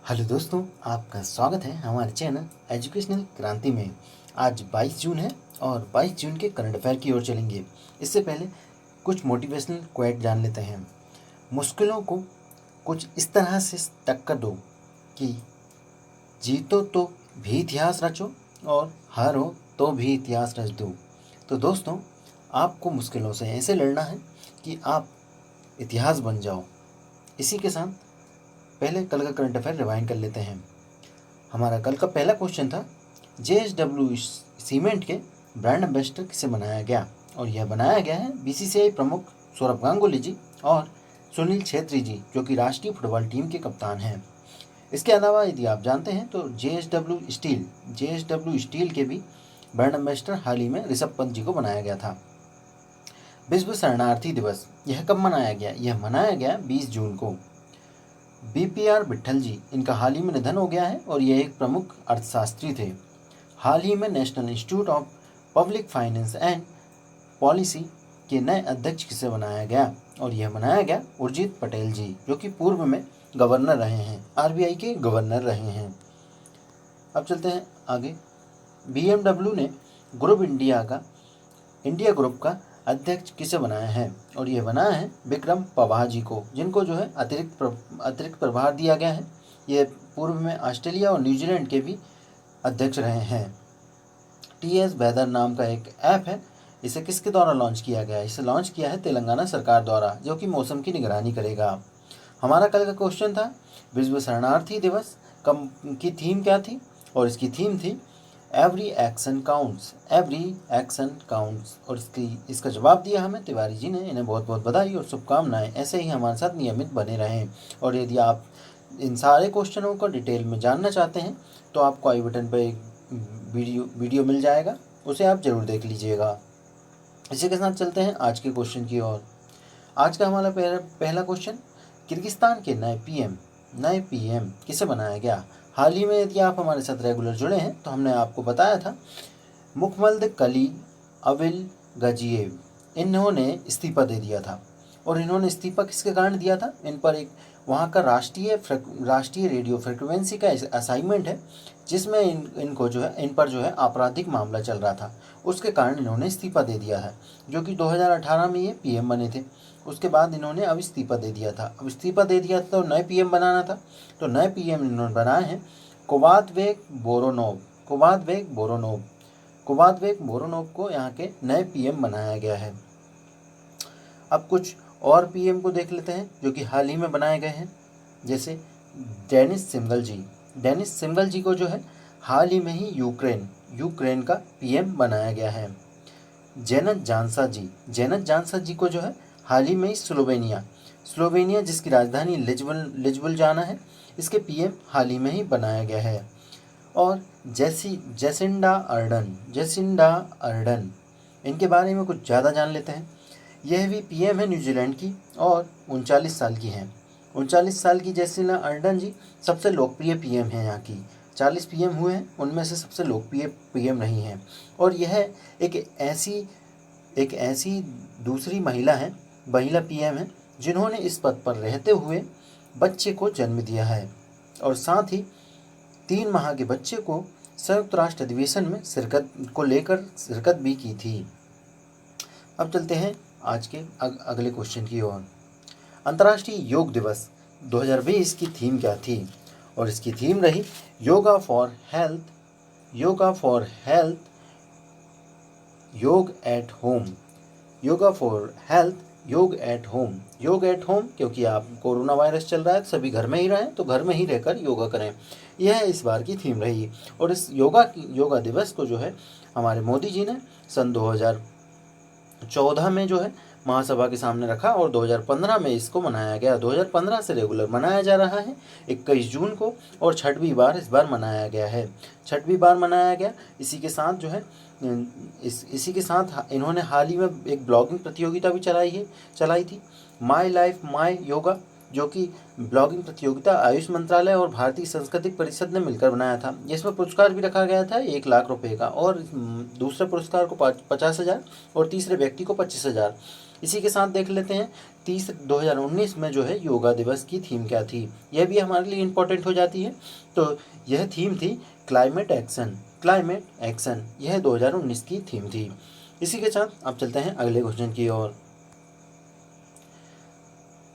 Hello दोस्तों, आपका स्वागत है हमारे चैनल एजुकेशनल क्रांति में। आज 22 जून है और 22 जून के करंट अफेयर की ओर चलेंगे। इससे पहले कुछ मोटिवेशनल क्वेट जान लेते हैं। मुश्किलों को कुछ इस तरह से टक्कर दो कि जीतो तो भी इतिहास रचो और हारो तो भी इतिहास रच दो। तो दोस्तों, आपको मुश्किलों से ऐसे लड़ना है कि आप इतिहास बन जाओ। इसी के साथ पहले कल का करंट अफेयर रिवाइंड कर लेते हैं। हमारा कल का पहला क्वेश्चन था, JSW सीमेंट के ब्रांड एम्बेसडर किसे बनाया गया, और यह बनाया गया है BCCI प्रमुख सौरभ गांगुली जी और सुनील छेत्री जी, जो कि राष्ट्रीय फुटबॉल टीम के कप्तान हैं। इसके अलावा यदि आप जानते हैं तो JSW स्टील के भी ब्रांड एम्बेसडर हाल ही में ऋषभ पंत जी को बनाया गया था। विश्व शरणार्थी दिवस यह कब मनाया गया? यह मनाया गया 20 जून को। BPR विट्ठल जी, इनका हाल ही में निधन हो गया है और ये एक प्रमुख अर्थशास्त्री थे। हाल ही में national institute of public finance and policy के नए अध्यक्ष किसे बनाया गया, और यह बनाया गया उर्जित पटेल जी, जो कि पूर्व में गवर्नर रहे हैं, RBI के गवर्नर रहे हैं। अब चलते हैं आगे। BMW ने इंडिया ग्रुप का अध्यक्ष किसे बनाया है, और यह बनाया है विक्रम पवाह जी को, जिनको जो है अतिरिक्त प्रभार दिया गया है। ये पूर्व में ऑस्ट्रेलिया और न्यूजीलैंड के भी अध्यक्ष रहे हैं। TS वेदर नाम का एक ऐप है, इसे किसके द्वारा लॉन्च किया गया है? इसे लॉन्च किया है तेलंगाना सरकार द्वारा, जो कि मौसम की निगरानी करेगा। हमारा कल का क्वेश्चन था, विश्व शरणार्थी दिवस की थीम क्या थी, और इसकी थीम थी एवरी एक्शन काउंट्स, और इसका जवाब दिया हमें तिवारी जी ने। इन्हें बहुत बहुत बधाई और शुभकामनाएं। ऐसे ही हमारे साथ नियमित बने रहें। और यदि आप इन सारे क्वेश्चनों को डिटेल में जानना चाहते हैं तो आपको आई बटन पर एक वीडियो मिल जाएगा, उसे आप जरूर देख लीजिएगा। इसी के साथ चलते हैं आज के क्वेश्चन की ओर। आज का हमारा पहला क्वेश्चन, किर्गिस्तान के नए पीएम किसे बनाया गया? हाल ही में यदि आप हमारे साथ रेगुलर जुड़े हैं तो हमने आपको बताया था, मुखमल्द कली अविल गजीएव, इन्होंने इस्तीफा दे दिया था। और इन्होंने इस्तीफा किसके कारण दिया था? इन पर एक वहाँ का राष्ट्रीय रेडियो फ्रिक्वेंसी का असाइनमेंट है, जिसमें इन पर जो है आपराधिक मामला चल रहा था। उसके कारण इन्होंने इस्तीफा दे दिया है, जो कि 2018 में ये पीएम बने थे। उसके बाद इन्होंने अब इस्तीफा दे दिया था। तो नए पीएम बनाना था, तो नए पीएम इन्होंने बनाए हैं कोबातबेक बोरोनोव को यहाँ के नए पीएम बनाया गया है। अब कुछ और पीएम को देख लेते हैं जो कि हाल ही में बनाए गए हैं, जैसे डेनिस सिंगल जी को जो है हाल ही में ही यूक्रेन का पीएम बनाया गया है। जेनत जानसा जी को जो है हाल ही में ही स्लोवेनिया जिसकी राजधानी लिज्बुल है, इसके पीएम हाल ही में ही बनाया गया है। और जेसिंडा अर्डन, इनके बारे में कुछ ज़्यादा जान लेते हैं। यह भी पीएम है न्यूजीलैंड की और 39 साल की हैं। 39 साल की जेसिंडा अर्डन जी सबसे लोकप्रिय पीएम हैं यहाँ की। 40 पीएम हुए हैं, उनमें से सबसे लोकप्रिय पीएम रही हैं। और यह एक ऐसी दूसरी महिला पीएम है जिन्होंने इस पद पर रहते हुए बच्चे को जन्म दिया है, और साथ ही 3 माह के बच्चे को संयुक्त राष्ट्र अधिवेशन में शिरकत भी की थी। अब चलते हैं आज के अगले क्वेश्चन की ओर। अंतर्राष्ट्रीय योग दिवस 2020 की थीम क्या थी? और इसकी थीम रही योगा फॉर हेल्थ, योग एट होम, क्योंकि आप कोरोना वायरस चल रहा है, सभी घर में ही रहें, तो घर में ही रहकर योगा करें, यह इस बार की थीम रही। और इस योगा दिवस को जो है हमारे मोदी जी ने सन 2014 में जो है महासभा के सामने रखा, और 2015 में इसको मनाया गया। 2015 से रेगुलर मनाया जा रहा है 21 जून को, और छठवीं बार इस बार मनाया गया। इसी के साथ इन्होंने हाल ही में एक ब्लॉगिंग प्रतियोगिता भी चलाई थी, माई लाइफ माई योगा, जो कि ब्लॉगिंग प्रतियोगिता आयुष मंत्रालय और भारतीय सांस्कृतिक परिषद ने मिलकर बनाया था। जिसमें पुरस्कार भी रखा गया था 1 लाख रुपए का, और दूसरे पुरस्कार को 50,000 और तीसरे व्यक्ति को 25,000। इसी के साथ देख लेते हैं 2019 में जो है योगा दिवस की थीम क्या थी, यह भी हमारे लिए इम्पोर्टेंट हो जाती है। तो यह थीम थी क्लाइमेट एक्शन, क्लाइमेट एक्शन, यह 2019 की थीम थी। इसी के साथ अब चलते हैं अगले क्वेश्चन की ओर।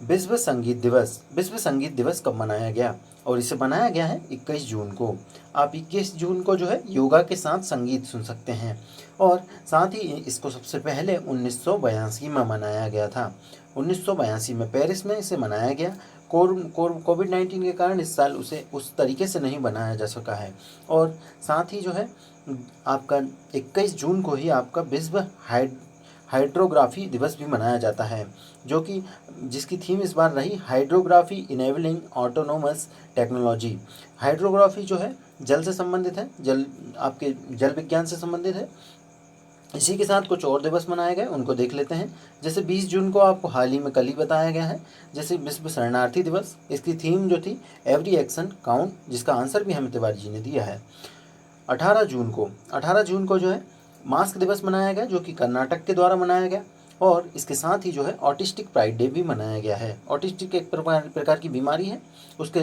विश्व संगीत दिवस, विश्व संगीत दिवस कब मनाया गया, और इसे मनाया गया है 21 जून को। आप 21 जून को जो है योगा के साथ संगीत सुन सकते हैं। और साथ ही इसको सबसे पहले 1982 में मनाया गया था। 1982 में पेरिस में इसे मनाया गया। कोविड-19 के कारण इस साल उसे उस तरीके से नहीं बनाया जा सका है। और साथ ही जो है आपका 21 जून को ही आपका विश्व हाइड्रोग्राफी दिवस भी मनाया जाता है, जो कि जिसकी थीम इस बार रही hydrography enabling autonomous technology. Hydrography जो है जल से संबंधित है, जल आपके जल विज्ञान से संबंधित है। इसी के साथ कुछ और दिवस मनाए गए, उनको देख लेते हैं। जैसे 20 जून को आपको हाल ही में कल ही बताया गया है, जैसे विश्व शरणार्थी दिवस, इसकी थीम जो थी एवरी एक्शन काउंट, जिसका आंसर भी हमें तिवारी जी ने दिया है। 18 जून को जो है मास्क दिवस मनाया गया, जो कि कर्नाटक के द्वारा मनाया गया। और इसके साथ ही जो है ऑटिस्टिक प्राइड डे भी मनाया गया है। ऑटिस्टिक एक प्रकार की बीमारी है, उसके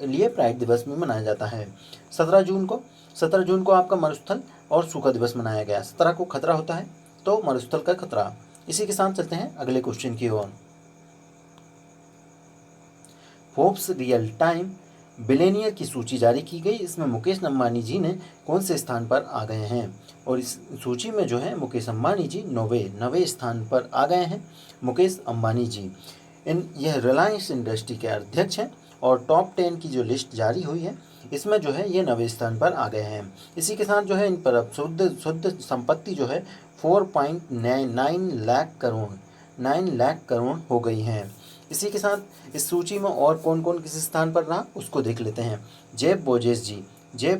लिए प्राइड दिवस भी मनाया जाता है। 17 जून को आपका मरुस्थल और सूखा दिवस मनाया गया। 17 को खतरा होता है, तो मरुस्थल का खतरा। इसी के साथ चलते हैं अगले क्वेश्चन की ओर। फोर्ब्स रियल टाइम बिलियनियर की सूची जारी की गई। इसमें मुकेश अंबानी जी ने कौन से स्थान पर आ गए हैं, और इस सूची में जो है मुकेश अंबानी जी 9वें स्थान पर आ गए हैं। मुकेश अंबानी जी यह रिलायंस इंडस्ट्री के अध्यक्ष हैं, और टॉप 10 की जो लिस्ट जारी हुई है इसमें जो है ये 9वें स्थान पर आ गए हैं। इसी के साथ जो है इन पर अब शुद्ध संपत्ति जो है 9 लाख करोड़ हो गई हैं। इसी के साथ इस सूची में और कौन कौन किस स्थान पर रहा उसको देख लेते हैं। जेफ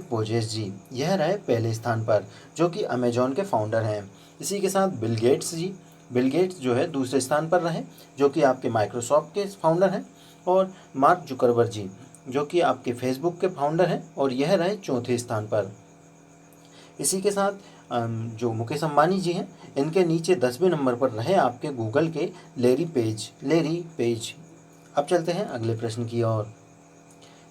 बोजेस जी यह रहे पहले स्थान पर, जो कि अमेजॉन के फाउंडर हैं। इसी के साथ बिल गेट्स जो है दूसरे स्थान पर रहे, जो कि आपके माइक्रोसॉफ्ट के फाउंडर हैं। और मार्क जुकरबर्ग जी, जो कि आपके फेसबुक के फाउंडर हैं, और यह रहे चौथे स्थान पर। इसी के साथ जो मुकेश अंबानी जी हैं, इनके नीचे 10वें नंबर पर रहे आपके गूगल के लेरी पेज। अब चलते हैं अगले प्रश्न की ओर।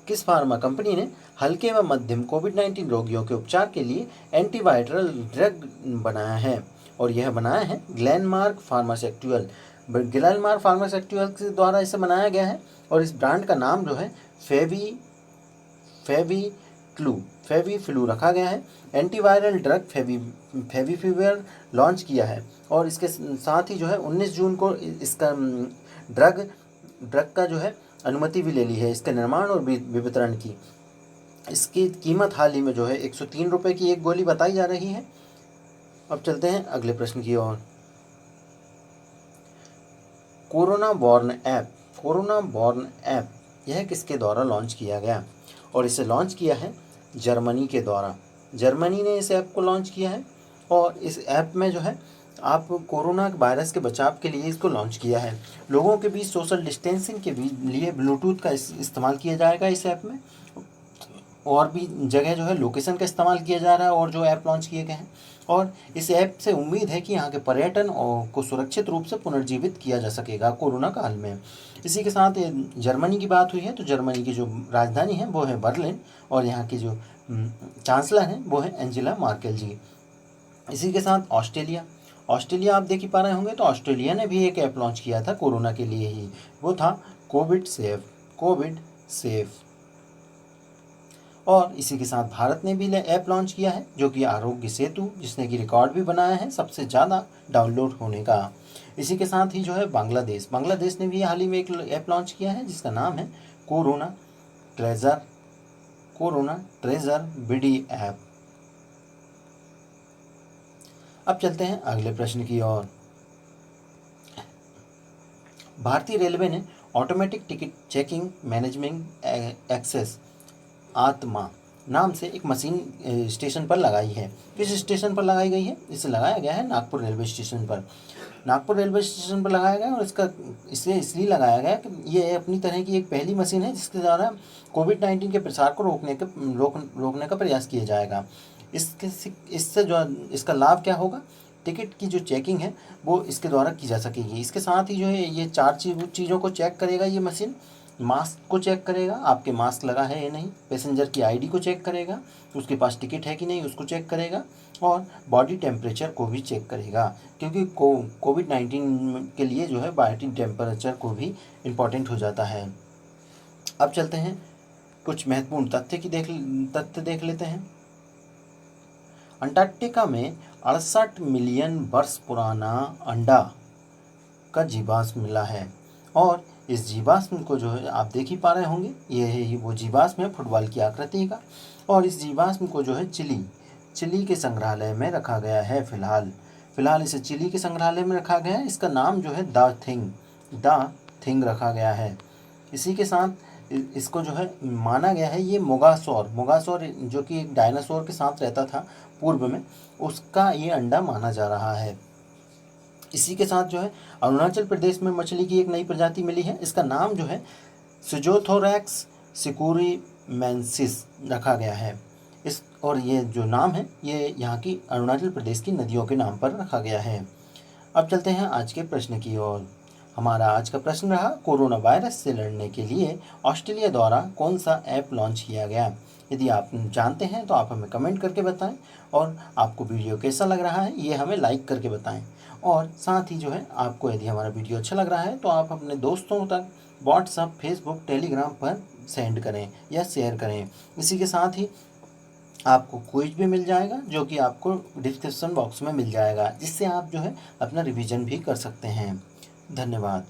किस फार्मा कंपनी ने हल्के व मध्यम कोविड-19 रोगियों के उपचार के लिए एंटीवायरल ड्रग बनाया है, और यह बनाया है ग्लेनमार्क फार्मास्यूटिकल्स के द्वारा इसे बनाया गया है। और इस ब्रांड का नाम जो है फेवीफ्लू रखा गया है। एंटीवायरल ड्रग फेविपिवर लॉन्च किया है, और इसके साथ ही जो है 19 जून को इसका ड्रग का जो है अनुमति भी ले ली है, इसके निर्माण और वितरण की। इसकी कीमत हाल ही में जो है 103 रुपये की एक गोली बताई जा रही है। अब चलते हैं अगले प्रश्न की ओर। कोरोना बॉर्न ऐप यह किसके द्वारा लॉन्च किया गया, और इसे लॉन्च किया है जर्मनी के द्वारा। जर्मनी ने इस ऐप को लॉन्च किया है, और इस ऐप में जो है आप कोरोना वायरस के बचाव के लिए इसको लॉन्च किया है। लोगों के बीच सोशल डिस्टेंसिंग के लिए ब्लूटूथ का इस्तेमाल किया जाएगा इस ऐप में, और भी जगह जो है लोकेशन का इस्तेमाल किया जा रहा है, और जो ऐप लॉन्च किए गए हैं। और इस ऐप से उम्मीद है कि यहाँ के पर्यटन को सुरक्षित रूप से पुनर्जीवित किया जा सकेगा कोरोना काल में। इसी के साथ जर्मनी की बात हुई है, तो जर्मनी की जो राजधानी है वो है बर्लिन, और यहाँ की जो चांसलर हैं वो है एंजेला मार्केल जी। इसी के साथ ऑस्ट्रेलिया आप देख ही पा रहे होंगे, तो ऑस्ट्रेलिया ने भी एक ऐप लॉन्च किया था कोरोना के लिए ही, वो था कोविड सेफ। और इसी के साथ भारत ने भी ऐप लॉन्च किया है, जो कि आरोग्य सेतु, जिसने कि रिकॉर्ड भी बनाया है सबसे ज़्यादा डाउनलोड होने का। इसी के साथ ही जो है बांग्लादेश ने भी हाल ही में एक ऐप लॉन्च किया है, जिसका नाम है कोरोना ट्रेजर BD ऐप। अब चलते हैं अगले प्रश्न की ओर। भारतीय रेलवे ने automatic ticket checking management access आत्मा नाम से एक मशीन स्टेशन पर लगाई है। किस स्टेशन पर लगाई गई है? इसे लगाया गया है नागपुर रेलवे स्टेशन पर। लगाया गया, और इसे इसलिए लगाया गया कि ये अपनी तरह की एक पहली मशीन है जिसके द्वारा कोविड-19 के प्रसार को रोकने का प्रयास किया जाएगा। इससे जो इसका लाभ क्या होगा टिकट की जो चेकिंग है वो इसके द्वारा की जा सकेगी। इसके साथ ही जो है ये 4 चीज़ों को चेक करेगा ये मशीन। मास्क को चेक करेगा, आपके मास्क लगा है या नहीं, पैसेंजर की आईडी को चेक करेगा, उसके पास टिकट है कि नहीं उसको चेक करेगा, और बॉडी टेम्परेचर को भी चेक करेगा, क्योंकि कोविड-19 के लिए जो है बॉडी टेम्परेचर को भी इम्पॉर्टेंट हो जाता है। अब चलते हैं कुछ महत्वपूर्ण तथ्य देख लेते हैं। अंटार्कटिका में 68 मिलियन वर्ष पुराना अंडा का जीवाश्म मिला है, और इस जीवाश्म को जो है आप देख ही पा रहे होंगे, ये है वो जीवाश्म है फुटबॉल की आकृति का, और इस जीवाश्म को जो है चिली के संग्रहालय में रखा गया है। फिलहाल इसे चिली के संग्रहालय में रखा गया है। इसका नाम जो है द थिंग रखा गया है। इसी के साथ इसको जो है माना गया है, ये मोगासोर जो कि एक डायनासोर के साथ रहता था पूर्व में, उसका ये अंडा माना जा रहा है। इसी के साथ जो है अरुणाचल प्रदेश में मछली की एक नई प्रजाति मिली है। इसका नाम जो है सिजोथोरैक्स सिकुरीमेंसिस रखा गया है। और ये जो नाम है ये यहाँ की अरुणाचल प्रदेश की नदियों के नाम पर रखा गया है। अब चलते हैं आज के प्रश्न की ओर। हमारा आज का प्रश्न रहा, कोरोना वायरस से लड़ने के लिए ऑस्ट्रेलिया द्वारा कौन सा ऐप लॉन्च किया गया। यदि आप जानते हैं तो आप हमें कमेंट करके बताएं, और आपको वीडियो कैसा लग रहा है ये हमें लाइक करके बताएं। और साथ ही जो है आपको यदि हमारा वीडियो अच्छा लग रहा है तो आप अपने दोस्तों तक व्हाट्सएप, फेसबुक, टेलीग्राम पर सेंड करें या शेयर करें। इसी के साथ ही आपको क्विज भी मिल जाएगा जो कि आपको डिस्क्रिप्शन बॉक्स में मिल जाएगा, जिससे आप जो है अपना रिवीजन भी कर सकते हैं। धन्यवाद।